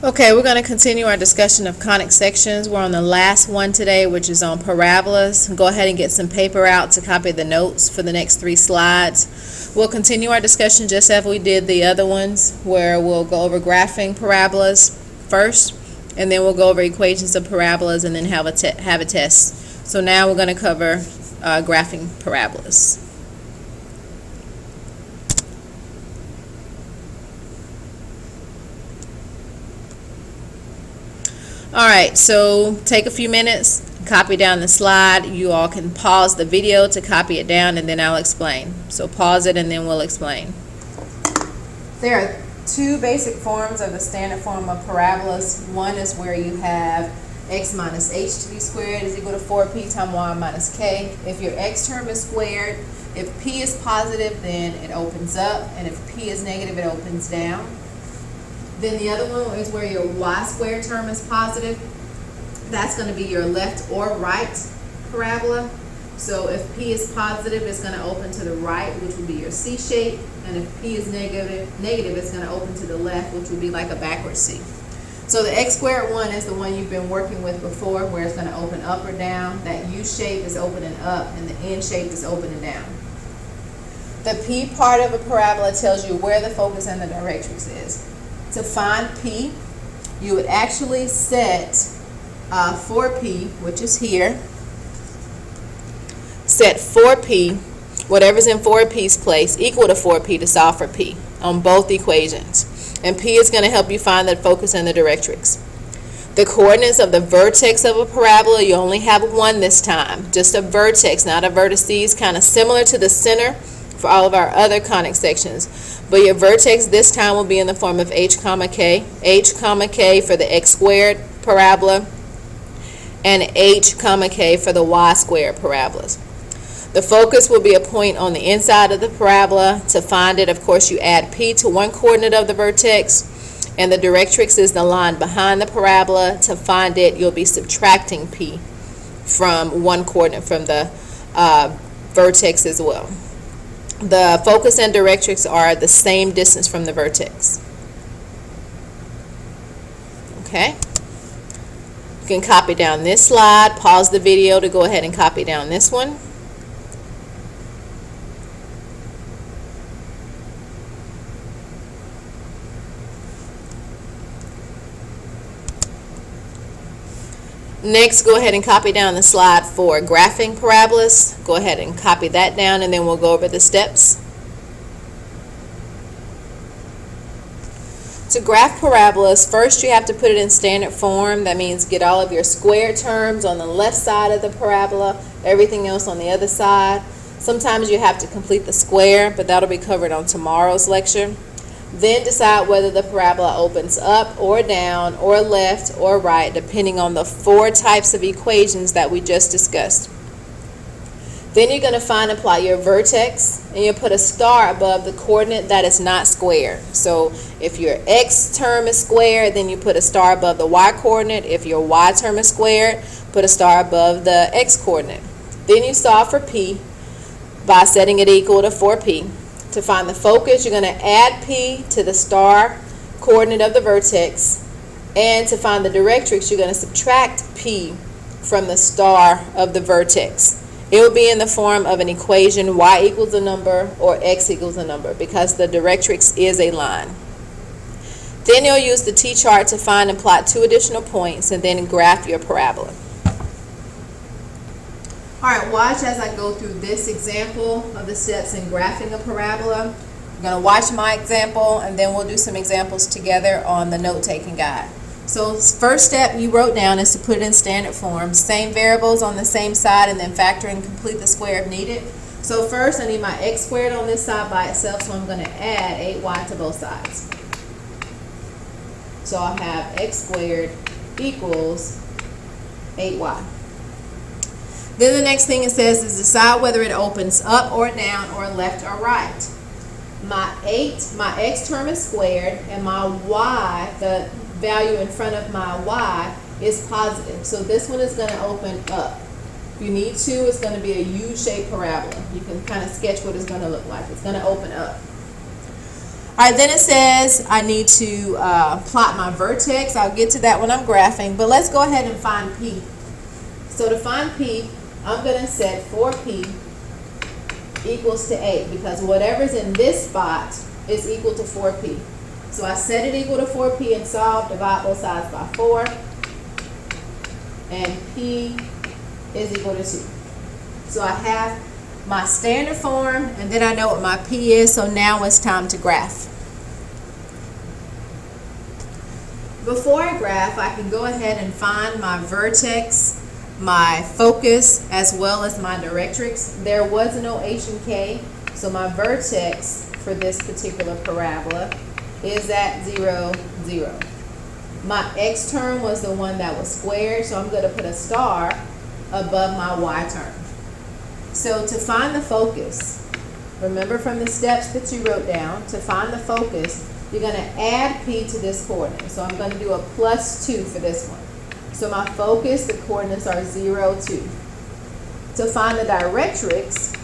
Okay, we're going to continue our discussion of conic sections. We're on the last one today, which is on parabolas. Go ahead and get some paper out to copy the notes for the next 3 slides. We'll continue our discussion just as we did the other ones, where we'll go over graphing parabolas first, and then we'll go over equations of parabolas and then have a test. So now we're going to cover graphing parabolas. Alright, so take a few minutes, copy down the slide. You all can pause the video to copy it down and then I'll explain. So pause it and then we'll explain. There are 2 basic forms of the standard form of parabolas. One is where you have x minus h to be squared is equal to 4p times y minus k. If your x term is squared, if p is positive, then it opens up, and if p is negative, it opens down. Then the other one is where your y squared term is positive. That's going to be your left or right parabola. So if p is positive, it's going to open to the right, which will be your C shape. And if p is negative, it's going to open to the left, which will be like a backward C. So the x squared one is the one you've been working with before, where it's going to open up or down. That U shape is opening up, and the N shape is opening down. The p part of a parabola tells you where the focus and the directrix is. To find p, you would actually set 4p, which is here. Set 4p, whatever's in 4p's place, equal to 4p to solve for p on both equations. And p is going to help you find the focus and the directrix. The coordinates of the vertex of a parabola, you only have one this time. Just a vertex, not a vertices, kind of similar to the center for all of our other conic sections. But your vertex this time will be in the form of h comma k for the x squared parabola, and h comma k for the y squared parabolas. The focus will be a point on the inside of the parabola. To find it, of course, you add p to one coordinate of the vertex, and the directrix is the line behind the parabola. To find it, you'll be subtracting p from one coordinate from the vertex as well. The focus and directrix are the same distance from the vertex. Okay? You can copy down this slide, pause the video to go ahead and copy down this one. Next, go ahead and copy down the slide for graphing parabolas. Go ahead and copy that down, and then we'll go over the steps. To graph parabolas, first you have to put it in standard form. That means get all of your square terms on the left side of the parabola, everything else on the other side. Sometimes you have to complete the square, but that'll be covered on tomorrow's lecture. Then decide whether the parabola opens up or down or left or right, depending on the 4 types of equations that we just discussed. Then you're going to find and plot your vertex, and you'll put a star above the coordinate that is not square. So if your x term is squared, then you put a star above the y coordinate. If your y term is squared, put a star above the x coordinate. Then you solve for p by setting it equal to 4p. To find the focus, you're going to add p to the star coordinate of the vertex, and to find the directrix, you're going to subtract p from the star of the vertex. It will be in the form of an equation y equals a number or x equals a number, because the directrix is a line. Then you'll use the t-chart to find and plot 2 additional points, and then graph your parabola. Alright, watch as I go through this example of the steps in graphing a parabola. You're going to watch my example, and then we'll do some examples together on the note-taking guide. So first step you wrote down is to put it in standard form. Same variables on the same side, and then factor and complete the square if needed. So first I need my x squared on this side by itself, so I'm going to add 8y to both sides. So I'll have x squared equals 8y. Then the next thing it says is decide whether it opens up or down or left or right. My x term is squared, and my y, the value in front of my y, is positive. So this one is going to open up. If you need to, it's going to be a U-shaped parabola. You can kind of sketch what it's going to look like. It's going to open up. All right, then it says I need to plot my vertex. I'll get to that when I'm graphing, but let's go ahead and find P. So to find P, I'm going to set 4P equals to 8 because whatever's in this spot is equal to 4P. So I set it equal to 4P and solve, divide both sides by 4, and P is equal to 2. So I have my standard form, and then I know what my P is, so now it's time to graph. Before I graph, I can go ahead and find my vertex, my focus, as well as my directrix. There was no H and K, so my vertex for this particular parabola is at 0, 0. My X term was the one that was squared, so I'm going to put a star above my Y term. So to find the focus, remember from the steps that you wrote down, to find the focus, you're going to add P to this coordinate. So I'm going to do a +2 for this one. So my focus, the coordinates are 0, 2. To find the directrix,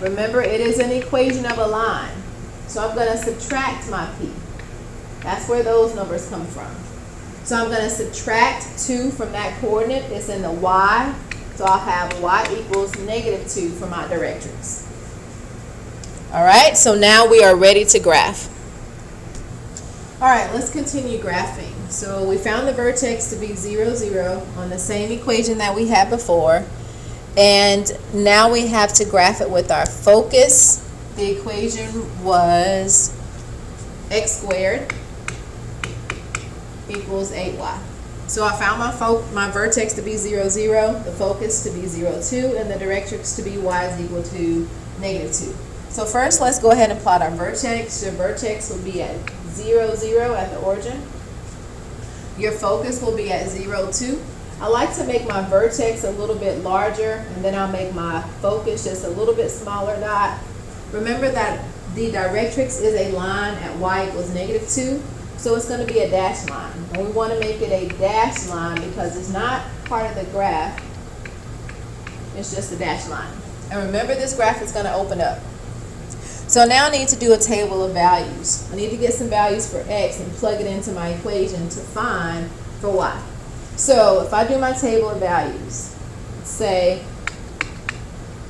remember it is an equation of a line. So I'm going to subtract my P. That's where those numbers come from. So I'm going to subtract 2 from that coordinate. It's in the Y. So I'll have Y equals -2 for my directrix. All right, so now we are ready to graph. All right, let's continue graphing. So we found the vertex to be 0, 0 on the same equation that we had before. And now we have to graph it with our focus. The equation was x squared equals 8y. So I found my vertex to be 0, 0, the focus to be 0, 2, and the directrix to be y is equal to -2. So first, let's go ahead and plot our vertex. Your vertex will be at 0, 0 at the origin. Your focus will be at 0, 2. I like to make my vertex a little bit larger, and then I'll make my focus just a little bit smaller dot. Remember that the directrix is a line at y equals -2. So it's going to be a dashed line. And we want to make it a dashed line because it's not part of the graph. It's just a dashed line. And remember, this graph is going to open up. So now I need to do a table of values. I need to get some values for x and plug it into my equation to find for y. So if I do my table of values, let's say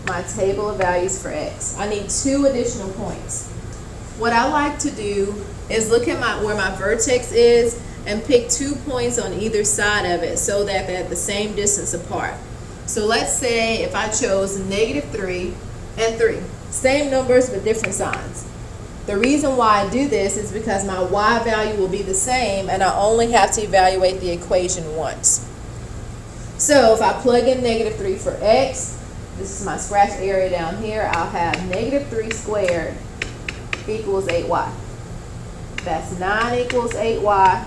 my table of values for x, I need 2 additional points. What I like to do is look at where my vertex is and pick 2 points on either side of it so that they're the same distance apart. So let's say if I chose -3 and 3, same numbers but different signs. The reason why I do this is because my y value will be the same and I only have to evaluate the equation once. So if I plug in -3 for x, this is my scratch area down here, I'll have -3 squared equals 8y. That's 9 equals 8y.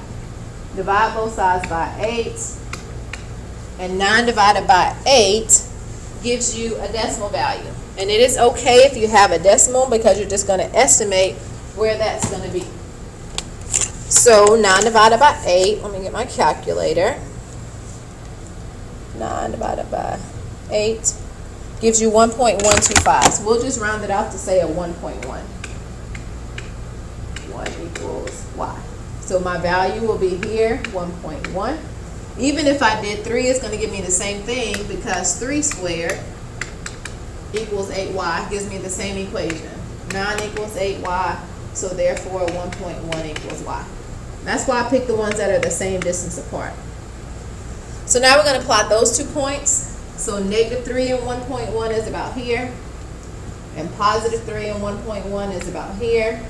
Divide both sides by 8. And 9 divided by 8 gives you a decimal value. And it is okay if you have a decimal because you're just going to estimate where that's going to be. So 9 divided by 8, let me get my calculator. 9 divided by 8 gives you 1.125. So we'll just round it off to say a 1.1. 1 equals y. So my value will be here, 1.1. Even if I did 3, it's going to give me the same thing because 3 squared equals 8y gives me the same equation. 9 equals 8y, so therefore 1.1 equals y. That's why I picked the ones that are the same distance apart. So now we're going to plot those 2 points. So -3 and 1.1 is about here, and +3 and 1.1 is about here.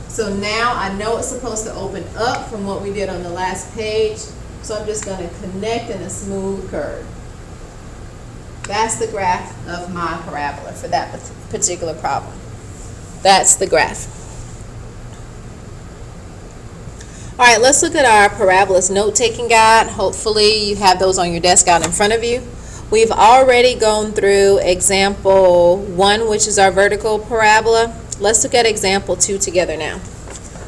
So now I know it's supposed to open up from what we did on the last page, so I'm just going to connect in a smooth curve. That's the graph of my parabola for that particular problem. That's the graph. All right, let's look at our Parabolas note-taking guide. Hopefully you have those on your desk out in front of you. We've already gone through example 1, which is our vertical parabola. Let's look at example 2 together now.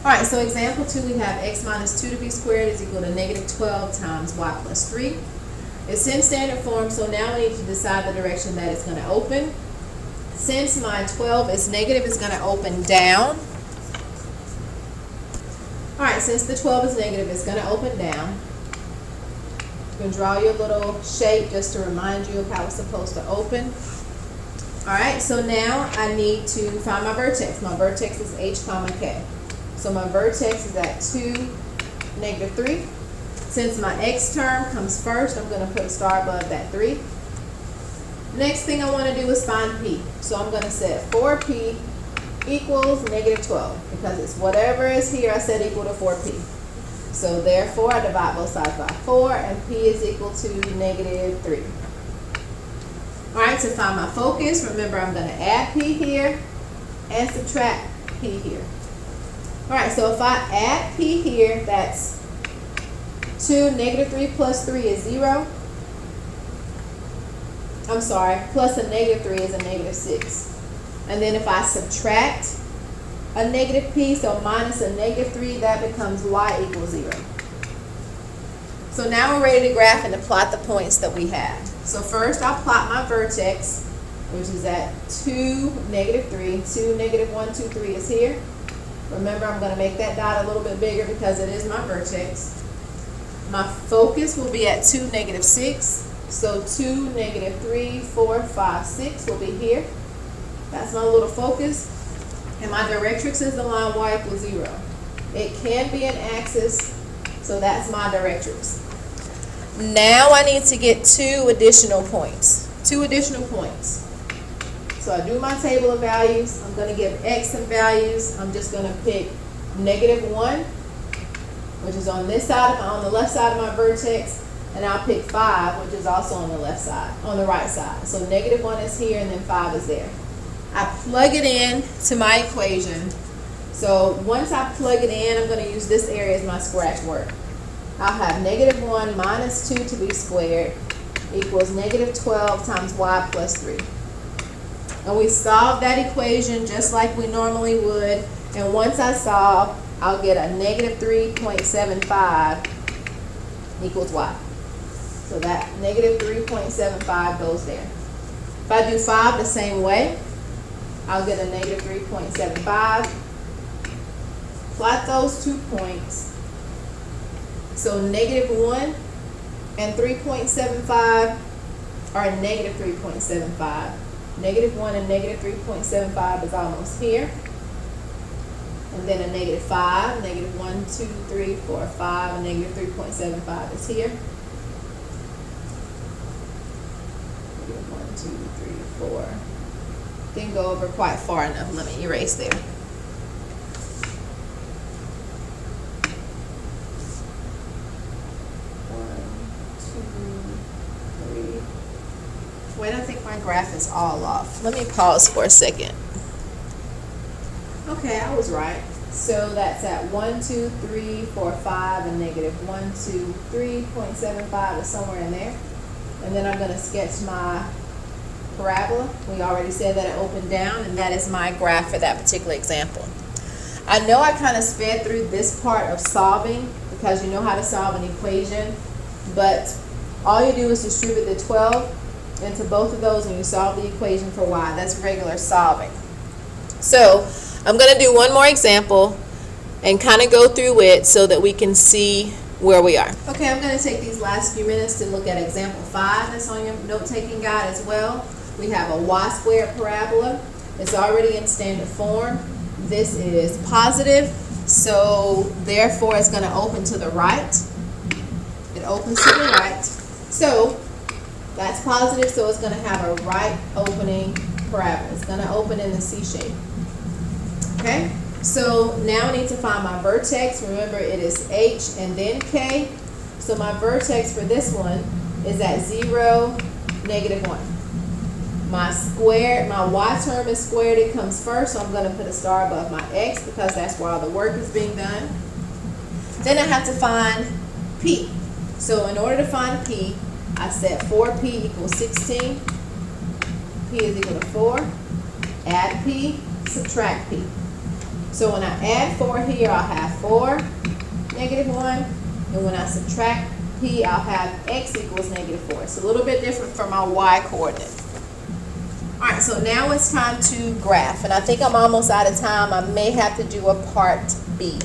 All right, so example 2, we have x minus 2 to be squared is equal to -12 times y plus 3. It's in standard form, so now we need to decide the direction that it's going to open. Since my 12 is negative, it's going to open down. Alright, since the 12 is negative, it's going to open down. You can draw your little shape just to remind you of how it's supposed to open. Alright, so now I need to find my vertex. My vertex is h comma k. So my vertex is at 2, negative 3. Since my x term comes first, I'm going to put a star above that 3. Next thing I want to do is find p. So I'm going to set 4p equals negative 12 because it's whatever is here I set equal to 4p. So therefore I divide both sides by 4 and p is equal to negative 3. Alright, to find my focus, remember I'm going to add p here and subtract p here. Alright, so if I add p here, that's 2, negative 3 plus 3 is 0. I'm sorry, plus a negative 3 is a negative 6. And then if I subtract a negative p, so minus a negative 3, that becomes y equals 0. So now we're ready to graph and to plot the points that we have. So first I'll plot my vertex, which is at 2, negative 3. 2, negative 1, 2, 3 is here. Remember, I'm going to make that dot a little bit bigger because it is my vertex. My focus will be at 2, negative 6. So 2, negative 3, 4, 5, 6 will be here. That's my little focus. And my directrix is the line y equals 0. It can be an axis, so that's my directrix. Now I need to get 2 additional points. 2 additional points. So I do my table of values. I'm going to give x some values. I'm just going to pick negative 1, which is on this side, on the left side of my vertex, and I'll pick 5, which is also on the left side, on the right side. So negative 1 is here, and then 5 is there. I plug it in to my equation. So once I plug it in, I'm going to use this area as my scratch work. I'll have negative 1 minus 2 to be squared equals negative 12 times y plus 3. And we solve that equation just like we normally would. And once I solve, I'll get a negative 3.75 equals y. So that negative 3.75 goes there. If I do 5 the same way, I'll get a negative 3.75. Plot those 2 points. So negative 1 and 3.75 are negative 3.75. Negative 1 and negative 3.75 is almost here. And then a negative 5, negative 1, 2, 3, 4, 5, and negative 3.75 is here. Negative 1, 2, 3, 4. Didn't go over quite far enough. Let me erase there. Wait, I think my graph is all off. Let me pause for a second. Okay, I was right. So that's at 1, 2, 3, 4, 5, and negative 1, 2, 3.75 is somewhere in there. And then I'm going to sketch my parabola. We already said that it opened down, and that is my graph for that particular example. I know I kind of sped through this part of solving because you know how to solve an equation, but all you do is distribute the 12 into both of those and you solve the equation for y. That's regular solving. So I'm going to do one more example and kind of go through it so that we can see where we are. Okay, I'm going to take these last few minutes to look at example 5 that's on your note-taking guide as well. We have a y-squared parabola. It's already in standard form. This is positive, so therefore it's going to open to the right. It opens to the right. So that's positive, so it's going to have a right opening parabola. It's going to open in the C shape. Okay, so now I need to find my vertex. Remember, it is h and then k. So my vertex for this one is at 0, negative 1. My y term is squared. It comes first, so I'm going to put a star above my x because that's where all the work is being done. Then I have to find p. So in order to find p, I set 4p equals 16. P is equal to 4. Add p, subtract p. So when I add 4 here, I'll have 4, negative 1. And when I subtract p, I'll have x equals negative 4. It's a little bit different from my y coordinate. Alright, so now it's time to graph. And I think I'm almost out of time. I may have to do a part B.